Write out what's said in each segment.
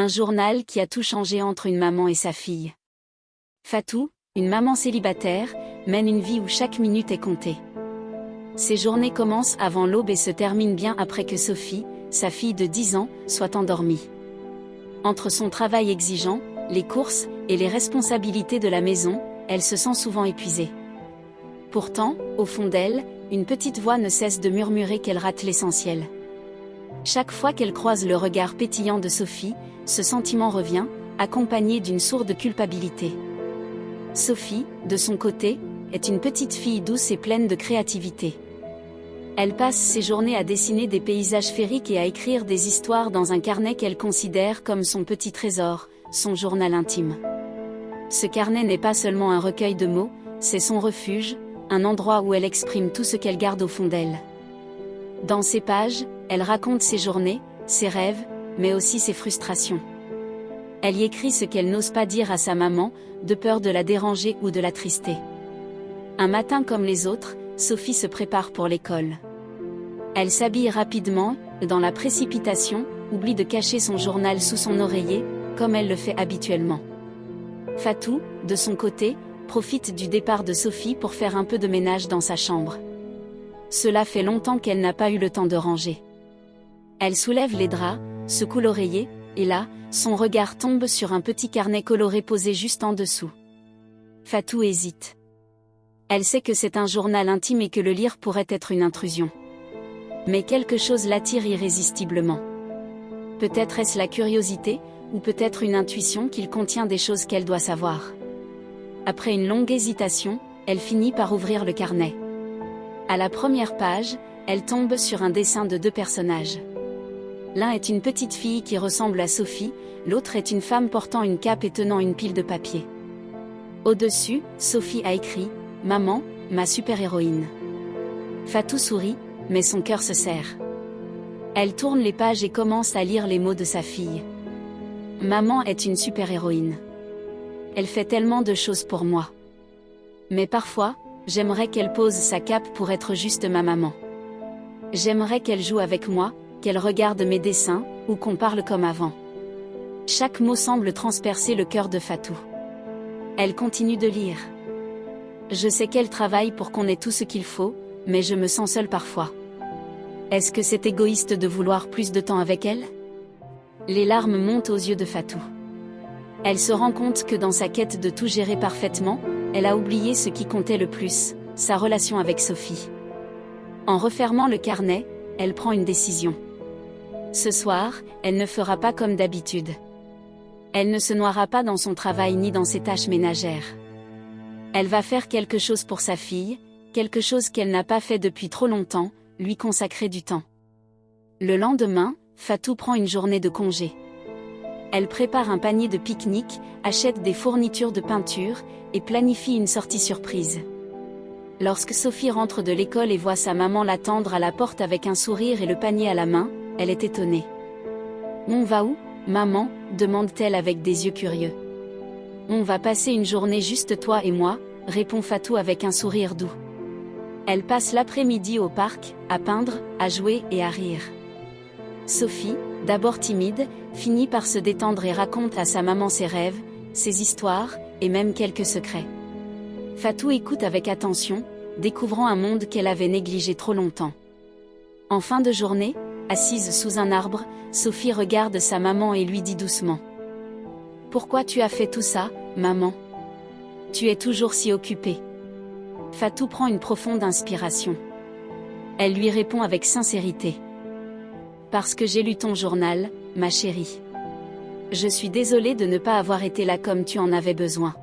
Un journal qui a tout changé entre une maman et sa fille. Fatou, une maman célibataire, mène une vie où chaque minute est comptée. Ses journées commencent avant l'aube et se terminent bien après que Sophie, sa fille de 10 ans, soit endormie. Entre son travail exigeant, les courses et les responsabilités de la maison, elle se sent souvent épuisée. Pourtant, au fond d'elle, une petite voix ne cesse de murmurer qu'elle rate l'essentiel. Chaque fois qu'elle croise le regard pétillant de Sophie, ce sentiment revient, accompagné d'une sourde culpabilité. Sophie, de son côté, est une petite fille douce et pleine de créativité. Elle passe ses journées à dessiner des paysages féeriques et à écrire des histoires dans un carnet qu'elle considère comme son petit trésor, son journal intime. Ce carnet n'est pas seulement un recueil de mots, c'est son refuge, un endroit où elle exprime tout ce qu'elle garde au fond d'elle. Dans ces pages, elle raconte ses journées, ses rêves, mais aussi ses frustrations. Elle y écrit ce qu'elle n'ose pas dire à sa maman, de peur de la déranger ou de l'attrister. Un matin comme les autres, Sophie se prépare pour l'école. Elle s'habille rapidement, et dans la précipitation, oublie de cacher son journal sous son oreiller, comme elle le fait habituellement. Fatou, de son côté, profite du départ de Sophie pour faire un peu de ménage dans sa chambre. Cela fait longtemps qu'elle n'a pas eu le temps de ranger. Elle soulève les draps, secoue l'oreiller, et là, son regard tombe sur un petit carnet coloré posé juste en dessous. Fatou hésite. Elle sait que c'est un journal intime et que le lire pourrait être une intrusion. Mais quelque chose l'attire irrésistiblement. Peut-être est-ce la curiosité, ou peut-être une intuition qu'il contient des choses qu'elle doit savoir. Après une longue hésitation, elle finit par ouvrir le carnet. À la première page, elle tombe sur un dessin de 2 personnages. L'un est une petite fille qui ressemble à Sophie, l'autre est une femme portant une cape et tenant une pile de papier. Au-dessus, Sophie a écrit « Maman, ma super-héroïne ». Fatou sourit, mais son cœur se serre. Elle tourne les pages et commence à lire les mots de sa fille. « Maman est une super-héroïne. Elle fait tellement de choses pour moi. Mais parfois, j'aimerais qu'elle pose sa cape pour être juste ma maman. J'aimerais qu'elle joue avec moi, qu'elle regarde mes dessins, ou qu'on parle comme avant. » Chaque mot semble transpercer le cœur de Fatou. Elle continue de lire. « Je sais qu'elle travaille pour qu'on ait tout ce qu'il faut, mais je me sens seule parfois. Est-ce que c'est égoïste de vouloir plus de temps avec elle ?» Les larmes montent aux yeux de Fatou. Elle se rend compte que dans sa quête de tout gérer parfaitement, elle a oublié ce qui comptait le plus, sa relation avec Sophie. En refermant le carnet, elle prend une décision. Ce soir, elle ne fera pas comme d'habitude. Elle ne se noiera pas dans son travail ni dans ses tâches ménagères. Elle va faire quelque chose pour sa fille, quelque chose qu'elle n'a pas fait depuis trop longtemps, lui consacrer du temps. Le lendemain, Fatou prend une journée de congé. Elle prépare un panier de pique-nique, achète des fournitures de peinture, et planifie une sortie surprise. Lorsque Sophie rentre de l'école et voit sa maman l'attendre à la porte avec un sourire et le panier à la main, elle est étonnée. « On va où, maman ?» demande-t-elle avec des yeux curieux. « On va passer une journée juste toi et moi », répond Fatou avec un sourire doux. Elle passe l'après-midi au parc, à peindre, à jouer et à rire. Sophie, d'abord timide, finit par se détendre et raconte à sa maman ses rêves, ses histoires, et même quelques secrets. Fatou écoute avec attention, découvrant un monde qu'elle avait négligé trop longtemps. En fin de journée, assise sous un arbre, Sophie regarde sa maman et lui dit doucement. « Pourquoi tu as fait tout ça, maman ? Tu es toujours si occupée. » Fatou prend une profonde inspiration. Elle lui répond avec sincérité. « Parce que j'ai lu ton journal, ma chérie. Je suis désolée de ne pas avoir été là comme tu en avais besoin.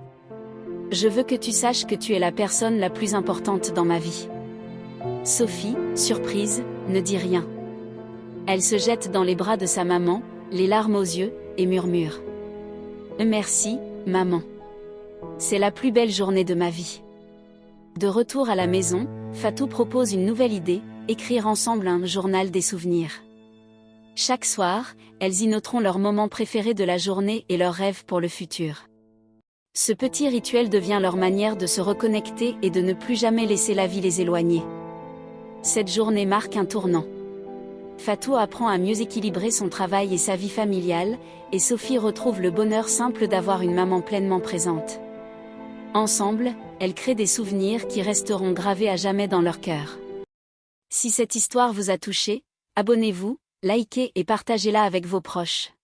Je veux que tu saches que tu es la personne la plus importante dans ma vie. » Sophie, surprise, ne dit rien. Elle se jette dans les bras de sa maman, les larmes aux yeux, et murmure. « Merci, maman. C'est la plus belle journée de ma vie. » De retour à la maison, Fatou propose une nouvelle idée, écrire ensemble un journal des souvenirs. Chaque soir, elles y noteront leurs moments préférés de la journée et leurs rêves pour le futur. Ce petit rituel devient leur manière de se reconnecter et de ne plus jamais laisser la vie les éloigner. Cette journée marque un tournant. Fatou apprend à mieux équilibrer son travail et sa vie familiale, et Sophie retrouve le bonheur simple d'avoir une maman pleinement présente. Ensemble, elles créent des souvenirs qui resteront gravés à jamais dans leur cœur. Si cette histoire vous a touché, abonnez-vous, likez et partagez-la avec vos proches.